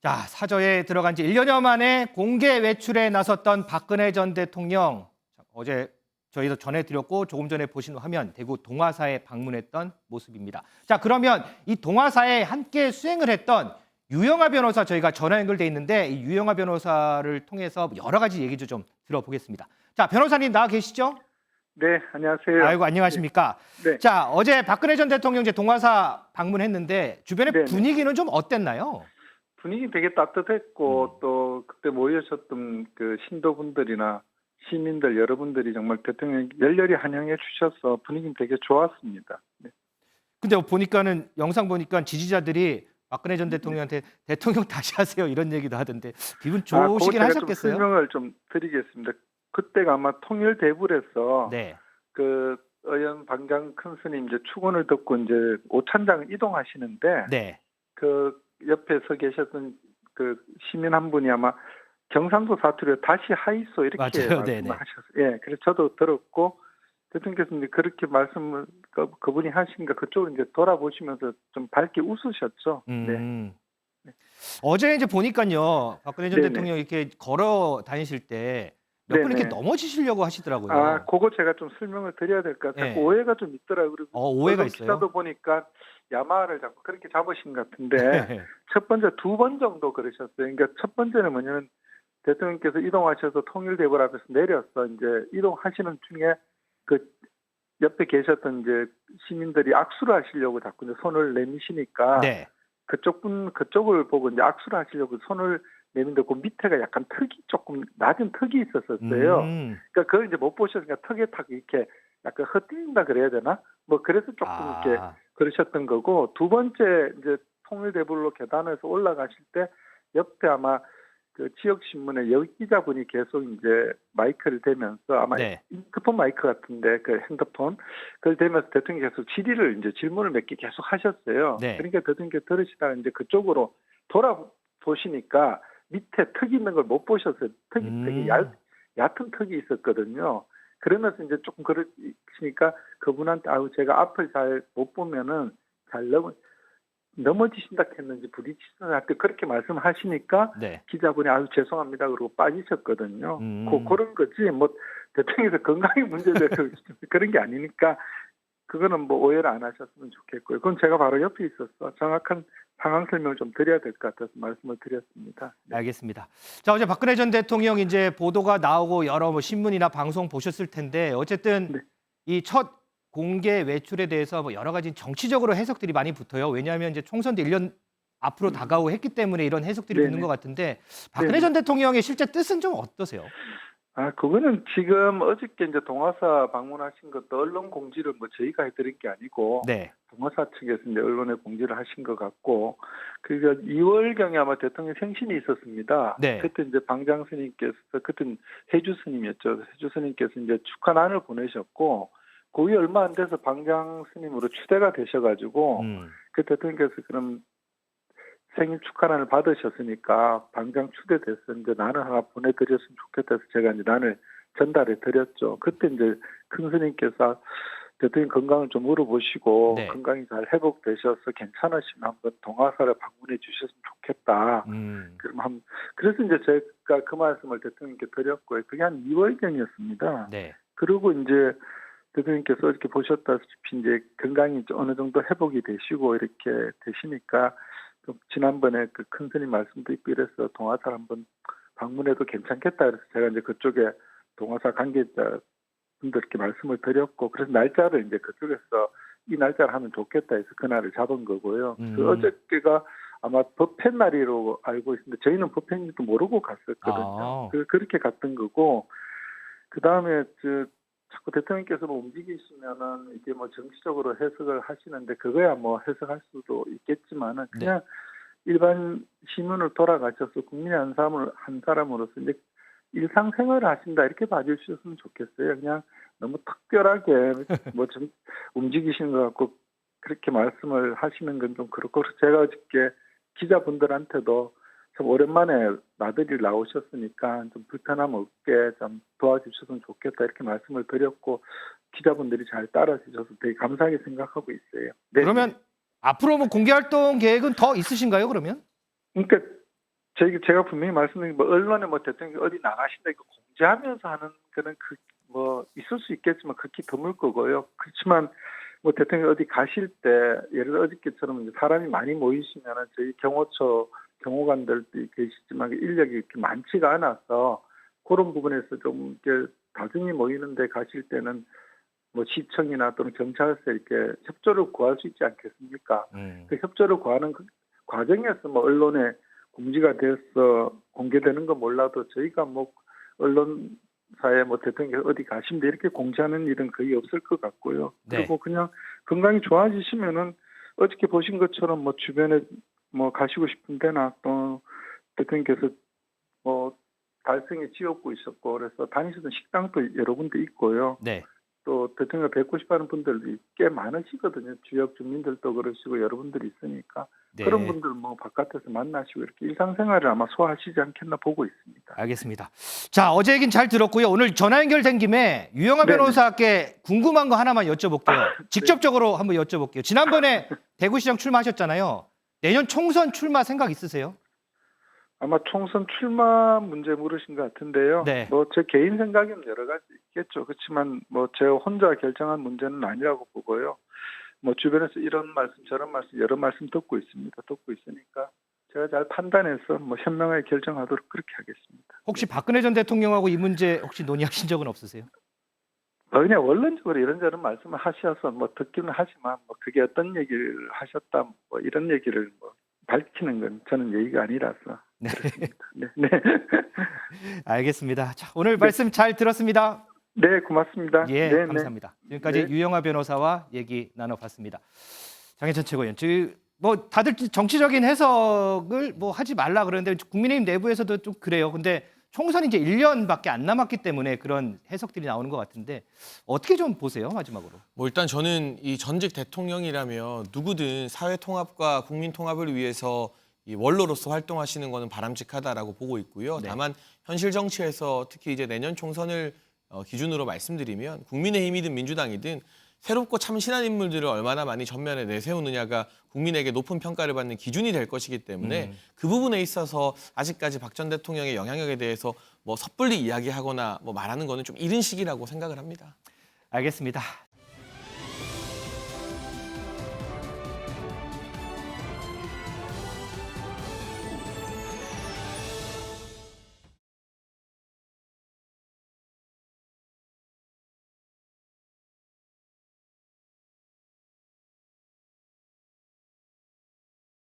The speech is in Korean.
자, 사저에 들어간 지 1년여 만에 공개 외출에 나섰던 박근혜 전 대통령. 어제 저희도 전해드렸고 조금 전에 보신 화면 대구 동화사에 방문했던 모습입니다. 자, 그러면 이 동화사에 함께 수행을 했던 유영하 변호사 저희가 전화 연결돼 있는데 이 유영하 변호사를 통해서 여러 가지 얘기도 좀 들어보겠습니다. 자, 변호사님 나와 계시죠? 네, 안녕하세요. 아이고, 안녕하십니까? 네. 자, 어제 박근혜 전 대통령 이제 동화사 방문했는데 주변의 네네. 분위기는 좀 어땠나요? 분위기 되게 따뜻했고 또 그때 모여셨던 그 신도분들이나 시민들 여러분들이 정말 대통령 열렬히 환영해 주셔서 분위기는 되게 좋았습니다. 네. 근데 보니까는 영상 보니까 지지자들이 박근혜 전 대통령한테 대통령 다시 하세요 이런 얘기도 하던데 기분 좋으시긴 그거 제가 하셨겠어요? 좀 설명을 좀 드리겠습니다. 그때가 아마 통일대불에서 네. 그 의원 방장 큰 스님 이제 축원을 듣고 이제 오찬장 이동하시는데 네. 그 옆에 서 계셨던 그 시민 한 분이 아마 경상도 사투리로 다시 하이소 이렇게 맞아요. 네네. 말씀하셨어요. 예, 그래서 저도 들었고 대통령께서 이제 그렇게 말씀을 그분이 하시니까 그쪽으로 이제 돌아보시면서 좀 밝게 웃으셨죠. 네. 어제 이제 보니까요 박근혜 전 네네. 대통령 이렇게 걸어 다니실 때 몇 분 이렇게 네네. 넘어지시려고 하시더라고요. 그거 제가 좀 설명을 드려야 될 것 같아요. 네. 오해가 좀 있더라고요. 그리고 오해가 언론 있어요? 기사도 보니까 야마를 자꾸 그렇게 잡으신 것 같은데 네. 첫 번째 2번 정도 그러셨어요. 그러니까 첫 번째는 뭐냐면 대통령께서 이동하셔서 통일대불 앞에서 내려서 이제 이동하시는 중에 그 옆에 계셨던 이제 시민들이 악수를 하시려고 자꾸 이제 손을 내미시니까 네. 그쪽을 보고 이제 악수를 하시려고 손을 내민데 그 밑에가 약간 조금 낮은 턱이 있었어요. 그러니까 그걸 이제 못 보셨으니까 턱에 탁 이렇게 약간 헛뛴다 그래야 되나? 뭐 그래서 조금 이렇게 그러셨던 거고 두 번째 이제 통일대불로 계단에서 올라가실 때 옆에 아마 그 지역 신문의 여기 기자분이 계속 이제 마이크를 대면서 아마 네. 핸드폰 마이크 같은데 그 핸드폰 그걸 대면서 대통령께서 질문을 몇 개 계속 하셨어요. 네. 그러니까 대통령께서 들으시다가 이제 그쪽으로 돌아보시니까 밑에 턱이 있는 걸 못 보셨어요. 턱이 되게 얕은 턱이 있었거든요. 그러면서 이제 조금 그러시니까 그분한테 제가 앞을 잘 못 보면은 잘 넘어지신다 했는지 부딪히신다 할 때 그렇게 말씀하시니까 네. 기자분이 죄송합니다 그러고 빠지셨거든요. 그런 거지 뭐 대통령께서 건강에 문제돼서 그런 게 아니니까 그거는 뭐 오해를 안 하셨으면 좋겠고요. 그건 제가 바로 옆에 있었어 정확한 상황 설명을 좀 드려야 될 것 같아서 말씀을 드렸습니다. 네. 알겠습니다. 자, 어제 박근혜 전 대통령 이제 보도가 나오고 여러 뭐 신문이나 방송 보셨을 텐데 어쨌든 네. 이 첫 공개 외출에 대해서 뭐 여러 가지 정치적으로 해석들이 많이 붙어요. 왜냐하면 이제 총선도 1년 앞으로 다가오고 했기 때문에 이런 해석들이 붙는 것 같은데 박근혜 전 대통령의 실제 뜻은 좀 어떠세요? 그거는 지금 어저께 이제 동화사 방문하신 것도 언론 공지를 뭐 저희가 해드린 게 아니고 네. 동화사 측에서 이제 언론에 공지를 하신 것 같고 그리고 2월경에 아마 대통령 생신이 있었습니다. 네. 그때 이제 방장 스님께서 그때는 해주 스님이었죠. 해주 스님께서 이제 축하난을 보내셨고 그 후에 얼마 안 돼서 방장 스님으로 추대가 되셔가지고 그 대통령께서 그럼 생일 축하난을 받으셨으니까 방장 추대돼서 이제 난을 하나 보내드렸으면 좋겠다 해서 제가 이제 난을 전달해 드렸죠. 그때 이제 큰 스님께서 대통령 건강을 좀 물어보시고 네. 건강이 잘 회복되셔서 괜찮으시면 한번 동화사를 방문해 주셨으면 좋겠다. 그래서 이제 제가 그 말씀을 대통령께 드렸고요. 그게 한 2월경이었습니다. 네. 그리고 이제 대통령께서 이렇게 보셨다시피 이제 건강이 어느 정도 회복이 되시고 이렇게 되시니까 지난번에 그 큰 스님 말씀도 있고 이래서 동화사를 한번 방문해도 괜찮겠다 그래서 제가 이제 그쪽에 동화사 관계자 분들께 말씀을 드렸고 그래서 날짜를 이제 그쪽에서 이 날짜를 하면 좋겠다 해서 그날을 잡은 거고요. 그 어저께가 아마 법회 날이라고 알고 있는데 저희는 법회인지도 모르고 갔었거든요. 그렇게 갔던 거고 그 다음에 자꾸 대통령께서 뭐 움직이시면은 이게 뭐 정치적으로 해석을 하시는데 그거야 뭐 해석할 수도 있겠지만은 그냥 일반 시민을 돌아가셔서 국민의 한 사람으로서 이제 일상생활을 하신다 이렇게 봐주셨으면 좋겠어요. 그냥 너무 특별하게 뭐 좀 움직이시는 것 같고 그렇게 말씀을 하시는 건 좀 그렇고 제가 어저께 기자분들한테도 참 오랜만에 나들이 나오셨으니까 좀 불편함 없게 좀 도와주셨으면 좋겠다 이렇게 말씀을 드렸고 기자분들이 잘 따라주셔서 되게 감사하게 생각하고 있어요. 네. 그러면 앞으로 뭐 공개 활동 계획은 더 있으신가요, 그러면? 그러니까 제가 분명히 말씀드린 뭐 언론에 뭐 대통령이 어디 나가신다 이거 공지하면서 하는 거는 뭐 있을 수 있겠지만 극히 드물 거고요. 그렇지만 뭐 대통령이 어디 가실 때 예를 들어 어저께처럼 이제 사람이 많이 모이시면은 저희 경호처 경호관들도 계시지만 인력이 이렇게 많지가 않아서 그런 부분에서 좀 이렇게 다중이 모이는데 가실 때는 뭐 시청이나 또는 경찰서 이렇게 협조를 구할 수 있지 않겠습니까? 그 협조를 구하는 그 과정에서 뭐 언론에 공지가 돼서 공개되는 건 몰라도 저희가 뭐 언론사에 뭐 대통령이 어디 가신데 이렇게 공지하는 일은 거의 없을 것 같고요. 네. 그리고 그냥 건강이 좋아지시면은 어저께 보신 것처럼 뭐 주변에 뭐 가시고 싶은 데나 또 대통령께서 뭐 달성에 지었고 있었고 그래서 다니시던 식당도 여러 군데 있고요. 네. 또 대통령을 뵙고 싶어하는 분들이 꽤 많으시거든요. 지역 주민들도 그러시고 여러분들이 있으니까 네. 그런 분들 뭐 바깥에서 만나시고 이렇게 일상생활을 아마 소화하시지 않겠나 보고 있습니다. 알겠습니다. 자, 어제 얘기는 잘 들었고요. 오늘 전화 연결된 김에 유영하 네네. 변호사께 궁금한 거 하나만 여쭤볼게요. 직접적으로 한번 여쭤볼게요. 지난번에 대구시장 출마하셨잖아요. 내년 총선 출마 생각 있으세요? 아마 총선 출마 문제 물으신 것 같은데요. 네. 뭐 제 개인 생각에는 여러 가지 있겠죠. 그렇지만 뭐 제가 혼자 결정한 문제는 아니라고 보고요. 뭐 주변에서 이런 말씀 저런 말씀 여러 말씀 듣고 있습니다. 듣고 있으니까 제가 잘 판단해서 뭐 현명하게 결정하도록 그렇게 하겠습니다. 혹시 박근혜 전 대통령하고 이 문제 혹시 논의하신 적은 없으세요? 그냥 원론적으로 이런저런 말씀을 하셔서 뭐 듣기는 하지만 뭐 그게 어떤 얘기를 하셨다 뭐 이런 얘기를 뭐 밝히는 건 저는 예의가 아니라서 네. 그렇습니다. 네, 네. 알겠습니다. 자, 오늘 말씀 잘 들었습니다. 네, 고맙습니다. 예, 네, 감사합니다. 지금까지 네. 유영하 변호사와 얘기 나눠봤습니다. 장혜찬 최고위원, 뭐 다들 정치적인 해석을 뭐 하지 말라 그러는데 국민의힘 내부에서도 좀 그래요. 근데 총선이 이제 1년밖에 안 남았기 때문에 그런 해석들이 나오는 것 같은데 어떻게 좀 보세요, 마지막으로? 뭐 일단 저는 이 전직 대통령이라면 누구든 사회 통합과 국민 통합을 위해서 이 원로로서 활동하시는 것은 바람직하다라고 보고 있고요. 네. 다만 현실 정치에서 특히 이제 내년 총선을 기준으로 말씀드리면 국민의힘이든 민주당이든 새롭고 참신한 인물들을 얼마나 많이 전면에 내세우느냐가 국민에게 높은 평가를 받는 기준이 될 것이기 때문에 그 부분에 있어서 아직까지 박 전 대통령의 영향력에 대해서 뭐 섣불리 이야기하거나 뭐 말하는 거는 좀 이른 시기라고 생각을 합니다. 알겠습니다.